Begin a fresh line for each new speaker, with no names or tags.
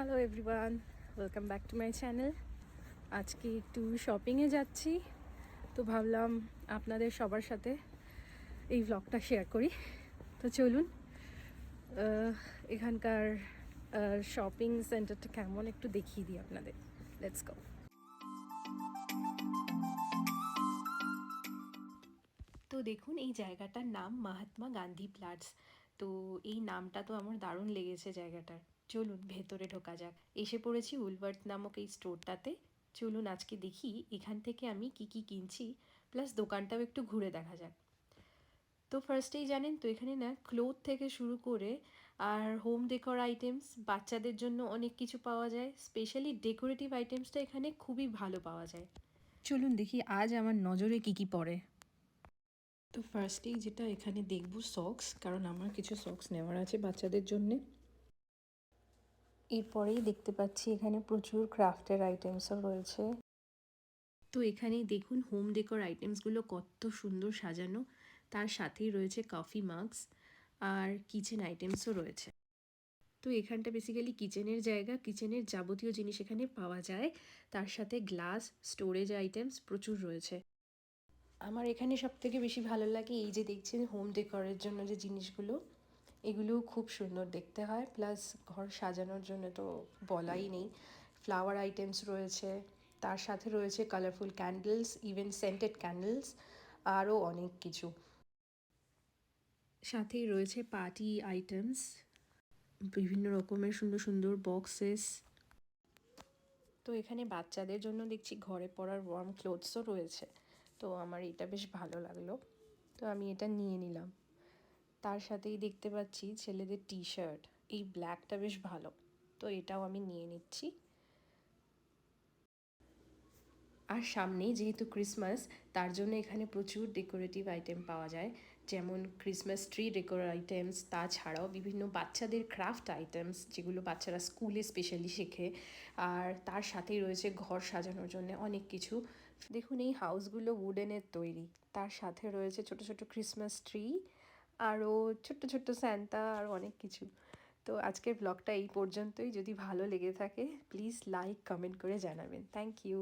Hello everyone, welcome back to my channel. আজকে একটু শপিংয়ে যাচ্ছি, তো ভাবলাম আপনাদের সবার সাথে এই ভ্লগটা শেয়ার করি। তো চলুন এখানকার শপিং সেন্টারটা কেমন একটু দেখিয়ে দিই আপনাদের। Let's go. তো দেখুন, এই জায়গাটার নাম মহাত্মা গান্ধী প্লাটস। তো এই নামটা তো আমার দারুণ লেগেছে জায়গাটার। চলুন ভেতরে ঢোকা যাক। এসে পড়েছি উলওয়ার্থ নামক এই স্টোরটাতে। চলুন আজকে দেখি এখান থেকে আমি কি কি কিনছি, প্লাস দোকানটাও একটু ঘুরে দেখা যাক। তো ফার্স্টেই জানেন তো, এখানে না ক্লোথ থেকে শুরু করে আর হোম ডেকোর আইটেমস, বাচ্চাদের জন্য অনেক কিছু পাওয়া যায়। স্পেশালি ডেকোরেটিভ আইটেমসটা এখানে খুবই ভালো পাওয়া যায়। চলুন দেখি আজ আমার নজরে কি কি পড়ে। তো ফার্স্টেই যেটা এখানে দেখব সক্স, কারণ আমার কিছু সক্স নেওয়ার আছে বাচ্চাদের জন্যে। এরপরেই দেখতে পাচ্ছি এখানে প্রচুর ক্রাফটের আইটেমসও রয়েছে। তো এখানেই দেখুন হোম ডেকোর আইটেমসগুলো কত সুন্দর সাজানো। তার সাথেই রয়েছে কফি মাগস আর কিচেন আইটেমসও রয়েছে। তো এখানটা বেসিক্যালি কিচেনের জায়গা, কিচেনের যাবতীয় জিনিস এখানে পাওয়া যায়। তার সাথে গ্লাস স্টোরেজ আইটেমস প্রচুর রয়েছে। আমার এখানে সবথেকে বেশি ভালো লাগে এই যে দেখছেন হোম ডেকোরের জন্য যে জিনিসগুলো, এগুলো খুব সুন্দর দেখতে হয়। প্লাস ঘর সাজানোর জন্য তো বলাই নেই। ফ্লাওয়ার আইটেমস রয়েছে, তার সাথে রয়েছে colourful candles, even scented candles, আরও অনেক কিছু। সাথেই রয়েছে পার্টি আইটেমস, বিভিন্ন রকমের সুন্দর সুন্দর বক্সেস। তো এখানে বাচ্চাদের জন্য দেখছি ঘরে পরার ওয়ার্ম ক্লোথসও রয়েছে। তো আমার এটা বেশ ভালো লাগলো, তো আমি এটা নিয়ে নিলাম। তার সাথেই দেখতে পাচ্ছি ছেলেদের টি শার্ট, এই ব্ল্যাকটা বেশ ভালো, তো এটাও আমি নিয়ে নিচ্ছি। আর সামনেই যেহেতু ক্রিসমাস, তার জন্য এখানে প্রচুর ডেকোরেটিভ আইটেম পাওয়া যায়, যেমন ক্রিসমাস ট্রি ডেকোর আইটেমস, তাছাড়াও বিভিন্ন বাচ্চাদের ক্রাফট আইটেমস যেগুলো বাচ্চারা স্কুলে স্পেশালি শেখে। আর তার সাথেই রয়েছে ঘর সাজানোর জন্য অনেক কিছু। দেখুন এই হাউসগুলো উডেনের তৈরি, তার সাথে রয়েছে ছোট ছোট ক্রিসমাস ট্রি, আরও ছোট্ট ছোট্ট স্যান্টা, আর অনেক কিছু। তো আজকের ব্লগটা এই পর্যন্তই। যদি ভালো লেগে থাকে প্লিজ লাইক কমেন্ট করে জানাবেন। Thank you.